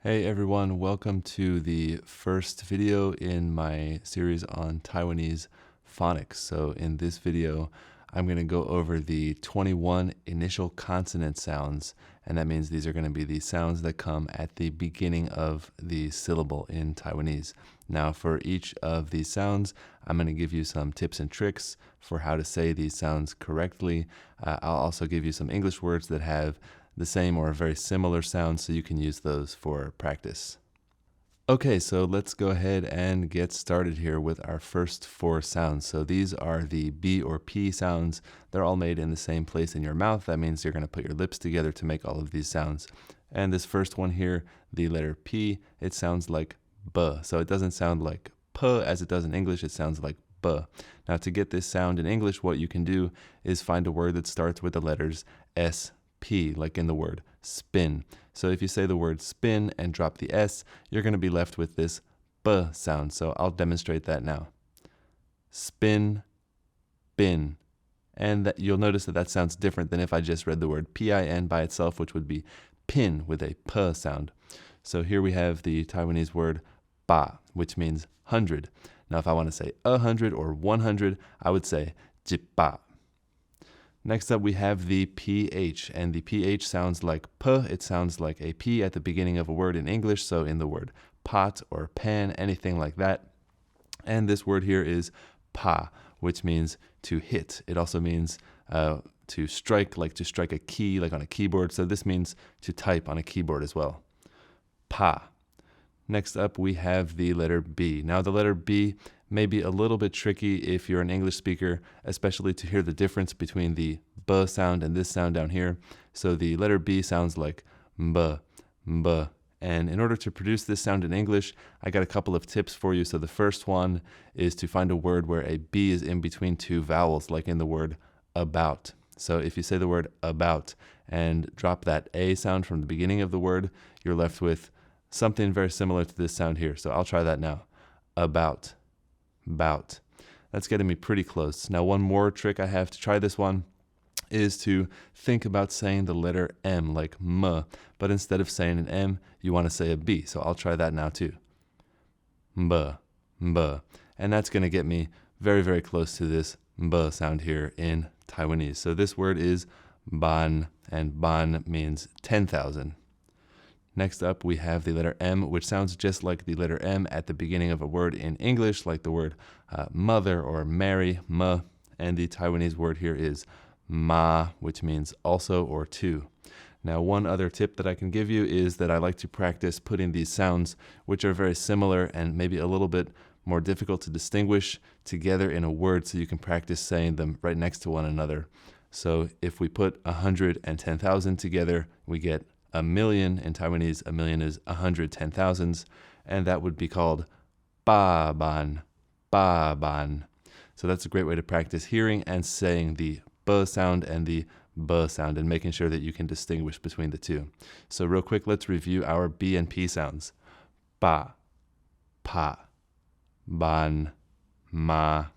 Hey everyone, welcome to the first video in my series on Taiwanese phonics. So in this video, I'm going to go over the 21 initial consonant sounds, and that means these are going to be the sounds that come at the beginning of the syllable in Taiwanese. Now for each of these sounds, I'm going to give you some tips and tricks for how to say these sounds correctly. I'll also give you some English words that have the same or very similar sounds, so you can use those for practice. Okay, so let's go ahead and get started here with our first four sounds. So these are the B or P sounds. They're all made in the same place in your mouth. That means you're going to put your lips together to make all of these sounds. And this first one here, the letter P, it sounds like B. So it doesn't sound like P as it does in English, it sounds like B. Now to get this sound in English, what you can do is find a word that starts with the letters S, P, like in the word spin. So if you say the word spin and drop the S, you're going to be left with this B sound. So I'll demonstrate that now. Spin, bin. And you'll notice that that sounds different than if I just read the word PIN by itself, which would be pin with a P sound. So here we have the Taiwanese word ba, which means 100. Now if I want to say 100 or 100, I would say jiba. Next up, we have the PH, and the PH sounds like P. It sounds like a P at the beginning of a word in English, so in the word pot or pan, anything like that. And this word here is pa, which means to hit. It also means to strike, like to strike a key, like on a keyboard. So this means to type on a keyboard as well. Pa. Next up, we have the letter B. Now, the letter B may be a little bit tricky if you're an English speaker, especially to hear the difference between the B sound and this sound down here. So the letter B sounds like B, B. And in order to produce this sound in English, I got a couple of tips for you. So the first one is to find a word where a B is in between two vowels, like in the word about. So if you say the word about and drop that A sound from the beginning of the word, you're left with something very similar to this sound here. So I'll try that now. About, bout. That's getting me pretty close. Now one more trick I have to try this one is to think about saying the letter M, like M, but instead of saying an M, you want to say a B. So I'll try that now too. B, B. And that's going to get me very, very close to this B sound here in Taiwanese. So this word is ban, and ban means 10,000. Next up, we have the letter M, which sounds just like the letter M at the beginning of a word in English, like the word mother or marry, ma. And the Taiwanese word here is ma, which means also or to. Now, one other tip that I can give you is that I like to practice putting these sounds, which are very similar and maybe a little bit more difficult to distinguish, together in a word so you can practice saying them right next to one another. So if we put 100 and 10,000 together, we get a million. In Taiwanese, a million is 110,000s, and that would be called ba ban, ba ban. So that's a great way to practice hearing and saying the B sound and the B sound and making sure that you can distinguish between the two. So real quick, let's review our B and P sounds. Ba, pa, ban, ma.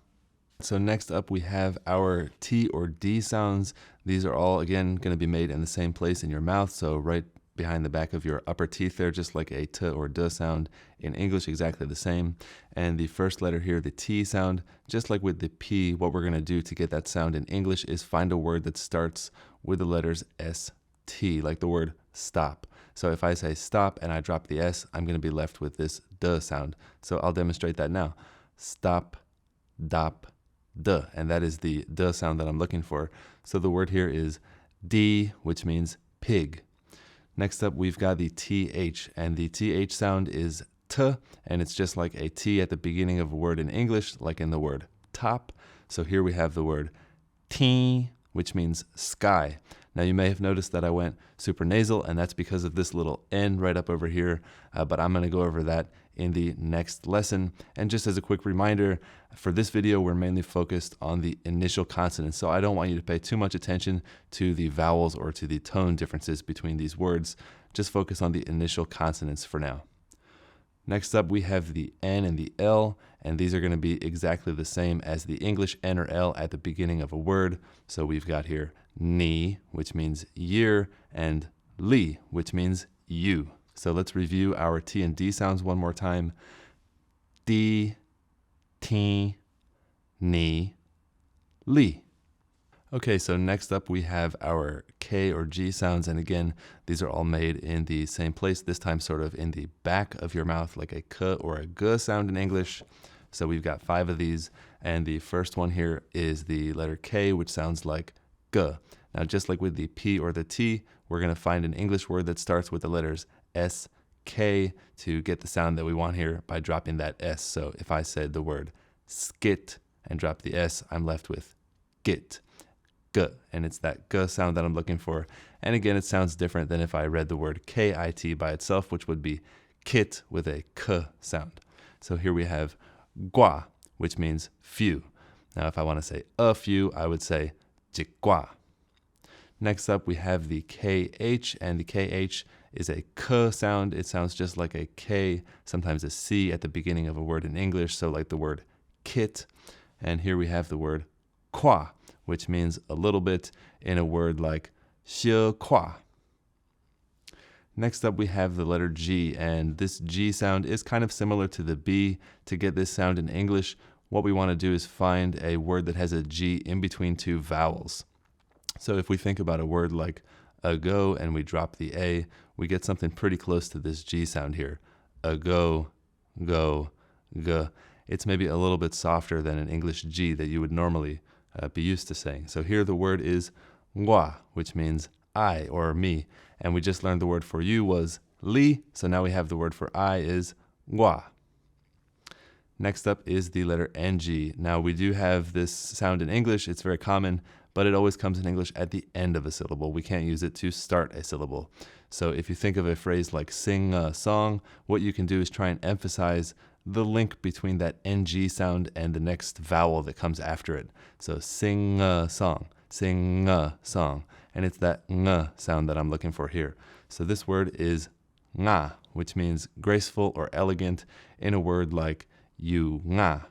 So next up, we have our T or D sounds. These are all, again, going to be made in the same place in your mouth. So right behind the back of your upper teeth there, just like a T or D sound. In English, exactly the same. And the first letter here, the T sound, just like with the P, what we're going to do to get that sound in English is find a word that starts with the letters S-T, like the word stop. So if I say stop and I drop the S, I'm going to be left with this D sound. So I'll demonstrate that now. Stop, dop, D, and that is the D sound that I'm looking for. So the word here is D, which means pig. Next up, we've got the TH, and the TH sound is T, and it's just like a T at the beginning of a word in English, like in the word top. So here we have the word T, which means sky. Now you may have noticed that I went super nasal, and that's because of this little N right up over here, but I'm going to go over that in the next lesson. And just as a quick reminder, for this video, we're mainly focused on the initial consonants, so I don't want you to pay too much attention to the vowels or to the tone differences between these words. Just focus on the initial consonants for now. Next up, we have the N and the L, and these are going to be exactly the same as the English N or L at the beginning of a word. So we've got here ni, which means year, and li, which means you. So let's review our T and D sounds one more time. D, T, Ni, Li. Okay, so next up we have our K or G sounds, and again, these are all made in the same place, this time sort of in the back of your mouth, like a K or a G sound in English. So we've got 5 of these, and the first one here is the letter K, which sounds like G. Now, just like with the P or the T, we're going to find an English word that starts with the letters S, K to get the sound that we want here by dropping that S. So if I said the word skit and drop the S, I'm left with git. G, and it's that G sound that I'm looking for. And again, it sounds different than if I read the word KIT by itself, which would be kit with a K sound. So here we have gua, which means few. Now, if I want to say a few, I would say jigua. Next up, we have the KH, and the KH is a K sound. It sounds just like a K, sometimes a C at the beginning of a word in English, so like the word kit. And here we have the word kwa, which means a little bit in a word like xie kwa. Next up, we have the letter G, and this G sound is kind of similar to the B. To get this sound in English, what we want to do is find a word that has a G in between 2 vowels. So if we think about a word like ago and we drop the A, we get something pretty close to this G sound here. Ago, go, g. It's maybe a little bit softer than an English G that you would normally be used to saying. So here the word is wa, which means I or me. And we just learned the word for you was li, so now we have the word for I is wa. Next up is the letter NG. Now we do have this sound in English, it's very common, but it always comes in English at the end of a syllable. We can't use it to start a syllable. So if you think of a phrase like sing a song, what you can do is try and emphasize the link between that NG sound and the next vowel that comes after it. So sing a song, sing a song. And it's that ng sound that I'm looking for here. So this word is nga, which means graceful or elegant in a word like you nga.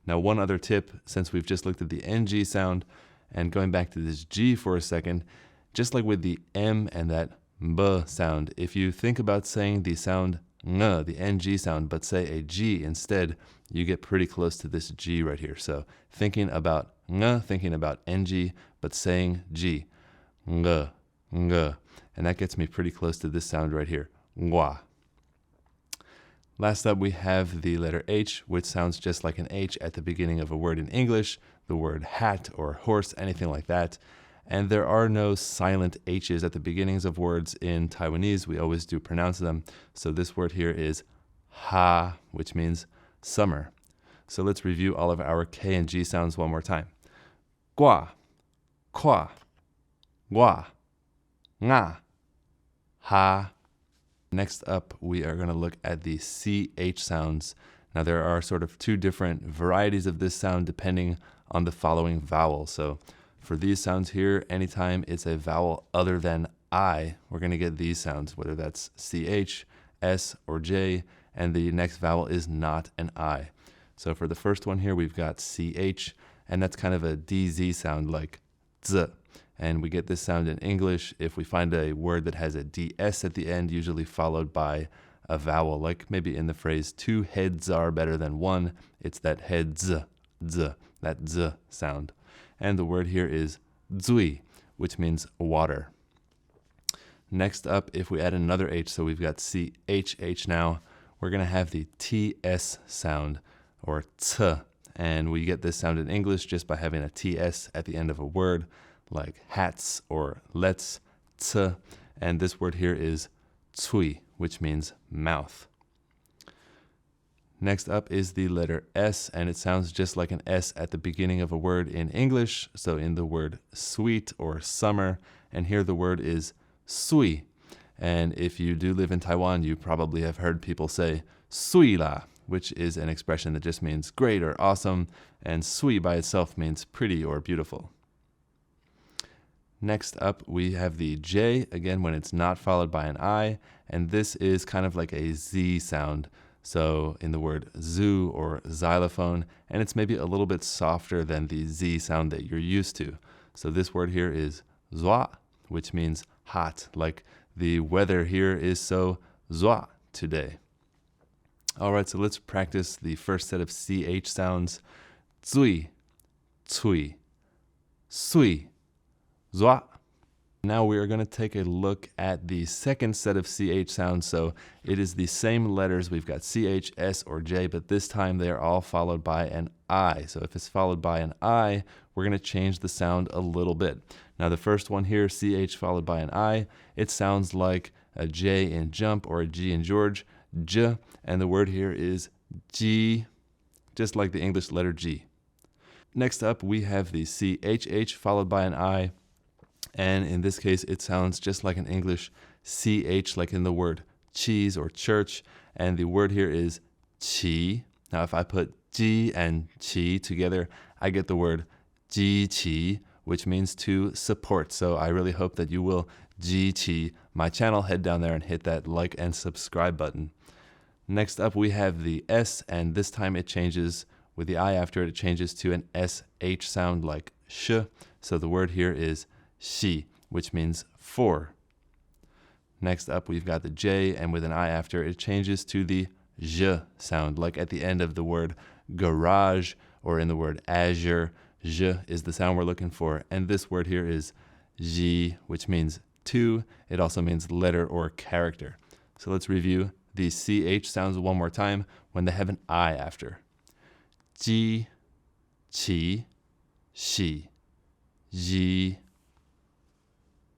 Now, one other tip, since we've just looked at the NG sound, and going back to this G for a second, just like with the M and that B sound, if you think about saying the sound ng, the NG sound, but say a G instead, you get pretty close to this G right here. So thinking about ng, thinking about NG, but saying G, ng, ng. And that gets me pretty close to this sound right here, ngwa. Last up, we have the letter H, which sounds just like an H at the beginning of a word in English, the word hat or horse, anything like that. And there are no silent H's at the beginnings of words in Taiwanese. We always do pronounce them. So this word here is ha, which means summer. So let's review all of our K and G sounds one more time. Gua, kwa, gua, nga, ha. Next up, we are going to look at the CH sounds. Now, there are sort of 2 different varieties of this sound depending on the following vowel. So for these sounds here, anytime it's a vowel other than I, we're going to get these sounds, whether that's CH, S, or J, and the next vowel is not an I. So for the first one here, we've got CH, and that's kind of a DZ sound like Z. And we get this sound in English if we find a word that has a DS at the end, usually followed by a vowel, like maybe in the phrase 2 heads are better than 1, it's that heads, z, that z sound. And the word here is zui, which means water. Next up, if we add another H, so we've got CHH now, we're going to have the TS sound, or t, and we get this sound in English just by having a TS at the end of a word, like hats or let's, t, and this word here is cui, which means mouth. Next up is the letter S, and it sounds just like an S at the beginning of a word in English, so in the word sweet or summer, and here the word is sui. And if you do live in Taiwan, you probably have heard people say sui la, which is an expression that just means great or awesome, and sui by itself means pretty or beautiful. Next up, we have the J, again, when it's not followed by an I, and this is kind of like a Z sound. So in the word zoo or xylophone, and it's maybe a little bit softer than the Z sound that you're used to. So this word here is zwa, which means hot, like the weather here is so zua today. All right, so let's practice the first set of CH sounds. Zui, cui, sui, zua. Now we are going to take a look at the second set of CH sounds. So it is the same letters. We've got CH, S, or J, but this time they are all followed by an I. So if it's followed by an I, we're going to change the sound a little bit. Now the first one here, CH followed by an I, it sounds like a J in jump or a G in George, J, and the word here is G, just like the English letter G. Next up, we have the CHH followed by an I, and in this case, it sounds just like an English CH, like in the word cheese or church, and the word here is qi. Now, if I put G and qi together, I get the word ji qi, which means to support. So I really hope that you will ji qi my channel. Head down there and hit that like and subscribe button. Next up, we have the S, and this time it changes, with the I after it, it changes to an SH sound like sh. So the word here is xi, which means for. Next up, we've got the J, and with an I after it, changes to the zh sound, like at the end of the word garage or in the word azure. Zh is the sound we're looking for, and this word here is ji, which means to. It also means letter or character. So let's review the CH sounds one more time when they have an I after. Ji, qi, xi, ji.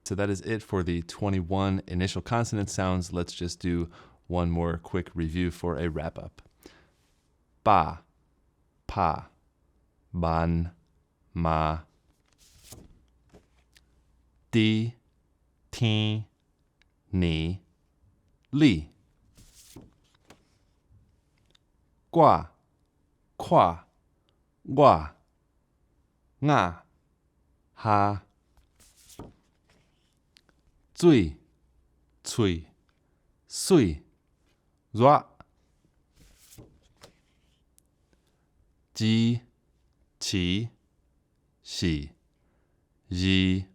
So that is it for the 21 initial consonant sounds. Let's just do one more quick review for a wrap-up. Ba, pa, ban, ma. Di, ti, ni, li. Gua, qua, gua, nga, ha. Zui, cui, sui, zua. Ji, qi, xi, ji.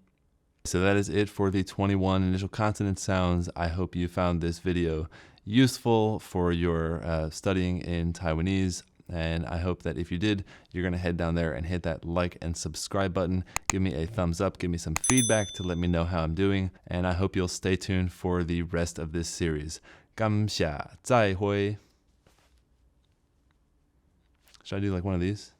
So that is it for the 21 initial consonant sounds. I hope you found this video useful for your studying in Taiwanese. And I hope that if you did, you're going to head down there and hit that like and subscribe button. Give me a thumbs up, give me some feedback to let me know how I'm doing. And I hope you'll stay tuned for the rest of this series. 感谢再会. Should I do like one of these?